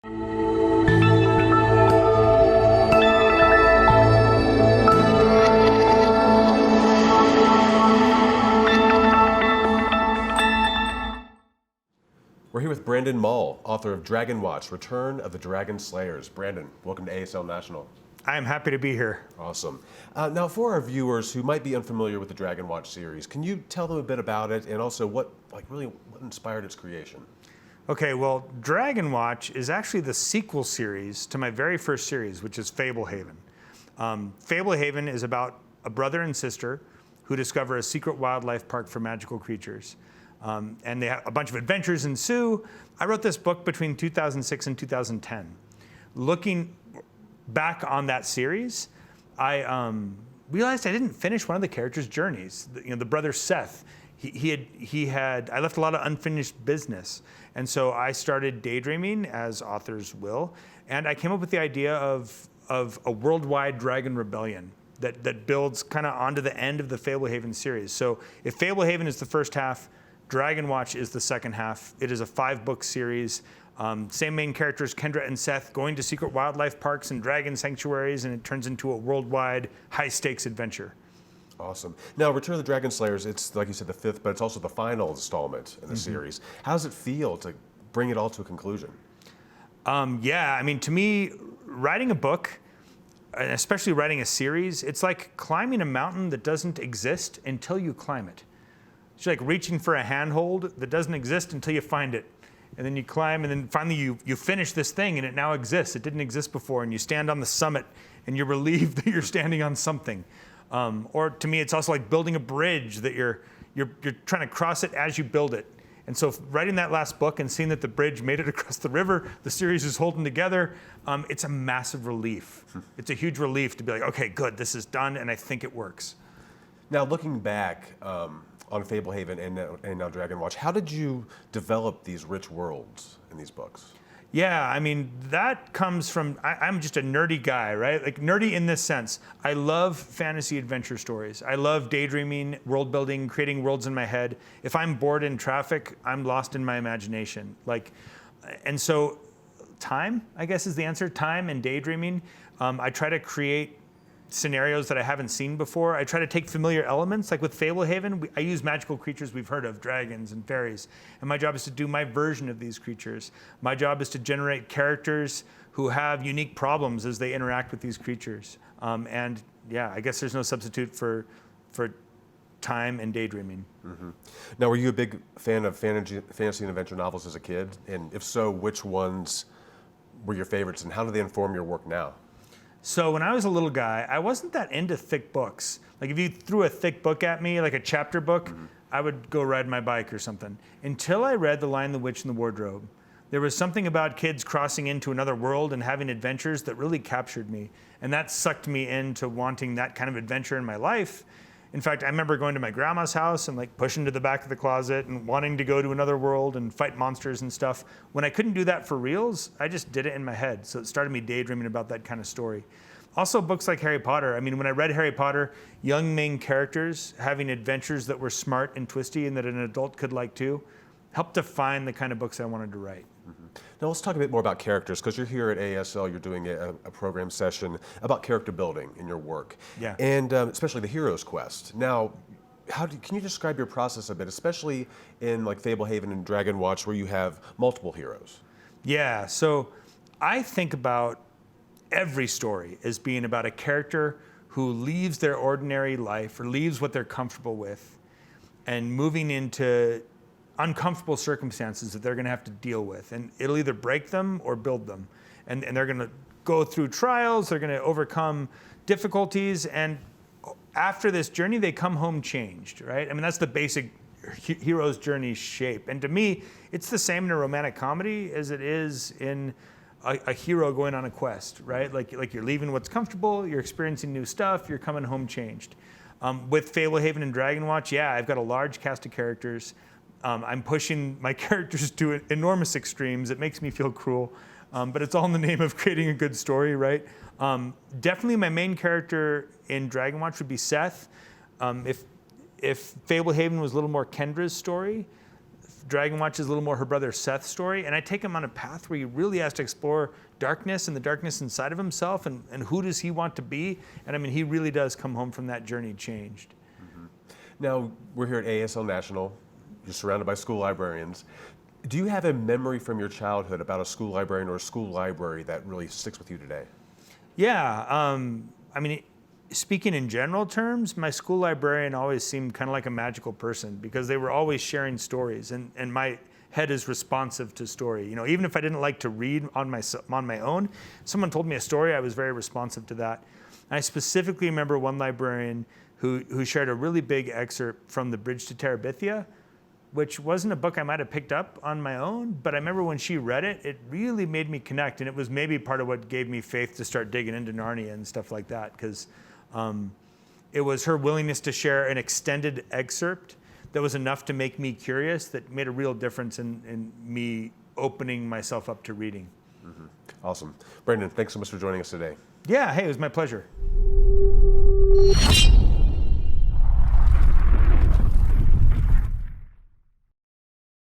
We're here with Brandon Mull, author of Dragonwatch, Return of the Dragon Slayers. Brandon, welcome to AASL National. I am happy to be here. Awesome. Now, for our viewers who might be unfamiliar with the Dragonwatch series, can you tell them a bit about it and also what inspired its creation? Okay, well, Dragonwatch is actually the sequel series to my very first series, which is Fablehaven. Fablehaven is about a brother and sister who discover a secret wildlife park for magical creatures. And they have a bunch of adventures ensue. I wrote this book between 2006 and 2010. Looking back on that series, I realized I didn't finish one of the characters' journeys. The brother Seth, I left a lot of unfinished business. And so I started daydreaming, as authors will, and I came up with the idea of a worldwide dragon rebellion that builds kind of onto the end of the Fablehaven series. So if Fablehaven is the first half, Dragonwatch is the second half. It is a 5-book series. Same main characters, Kendra and Seth, going to secret wildlife parks and dragon sanctuaries, and it turns into a worldwide high-stakes adventure. Awesome. Now, Return of the Dragon Slayers, it's, like you said, the 5th, but it's also the final installment in the series. How does it feel to bring it all to a conclusion? Yeah, I mean, to me, writing a book, and especially writing a series, it's like climbing a mountain that doesn't exist until you climb it. It's like reaching for a handhold that doesn't exist until you find it. And then you climb, and then finally you finish this thing, and it now exists. It didn't exist before, and you stand on the summit, and you're relieved that you're standing on something. Or to me, it's also like building a bridge that you're trying to cross it as you build it. And so writing that last book and seeing that the bridge made it across the river, the series is holding together, it's a massive relief. It's a huge relief to be like, okay, good, this is done, and I think it works. Now, looking back on Fablehaven and now Dragonwatch, how did you develop these rich worlds in these books? Yeah, I mean, that comes from, I'm just a nerdy guy, right? Like nerdy in this sense. I love fantasy adventure stories. I love daydreaming, world building, creating worlds in my head. If I'm bored in traffic, I'm lost in my imagination. And so time, I guess, is the answer. Time and daydreaming. I try to create scenarios that I haven't seen before. I try to take familiar elements, like with Fablehaven, I use magical creatures we've heard of, dragons and fairies, and my job is to do my version of these creatures. My job is to generate characters who have unique problems as they interact with these creatures. And yeah, I guess there's no substitute for time and daydreaming. Now, were you a big fan of fantasy and adventure novels as a kid? And if so, which ones were your favorites, and how do they inform your work now? So when I was a little guy, I wasn't that into thick books. Like if you threw a thick book at me, like a chapter book, I would go ride my bike or something. Until I read The Lion, the Witch, and the Wardrobe. There was something about kids crossing into another world and having adventures that really captured me. And that sucked me into wanting that kind of adventure in my life. In fact, I remember going to my grandma's house and like pushing to the back of the closet and wanting to go to another world and fight monsters and stuff. When I couldn't do that for reals, I just did it in my head. So it started me daydreaming about that kind of story. Also, books like Harry Potter. I mean, when I read Harry Potter, young main characters having adventures that were smart and twisty and that an adult could like too, helped define the kind of books I wanted to write. Now let's talk a bit more about characters, because you're here at AASL, you're doing a program session about character building in your work. Yeah. And especially the hero's quest. Now, can you describe your process a bit, especially in like Fablehaven and Dragonwatch, where you have multiple heroes? Yeah, so I think about every story as being about a character who leaves their ordinary life or leaves what they're comfortable with and moving into uncomfortable circumstances that they're going to have to deal with. And it'll either break them or build them. And they're going to go through trials, they're going to overcome difficulties, and after this journey, they come home changed, right? I mean, that's the basic hero's journey shape. And to me, it's the same in a romantic comedy as it is in a hero going on a quest, right? Like you're leaving what's comfortable, you're experiencing new stuff, you're coming home changed. With Fablehaven and Dragonwatch, yeah, I've got a large cast of characters. I'm pushing my characters to enormous extremes. It makes me feel cruel, but it's all in the name of creating a good story, right? Definitely my main character in Dragonwatch would be Seth. If Fablehaven was a little more Kendra's story, Dragonwatch is a little more her brother Seth's story, and I take him on a path where he really has to explore darkness and the darkness inside of himself, and who does he want to be? And I mean, he really does come home from that journey changed. Now, we're here at AASL National. You're surrounded by school librarians. Do you have a memory from your childhood about a school librarian or a school library that really sticks with you today? Yeah, I mean, speaking in general terms, my school librarian always seemed kind of like a magical person because they were always sharing stories, and my head is responsive to story. You know, even if I didn't like to read on my own, someone told me a story, I was very responsive to that. And I specifically remember one librarian who shared a really big excerpt from The Bridge to Terabithia, which wasn't a book I might have picked up on my own, but I remember when she read it, it really made me connect, and it was maybe part of what gave me faith to start digging into Narnia and stuff like that, because it was her willingness to share an extended excerpt that was enough to make me curious, that made a real difference in me opening myself up to reading. Awesome. Brandon, thanks so much for joining us today. Yeah, hey, it was my pleasure.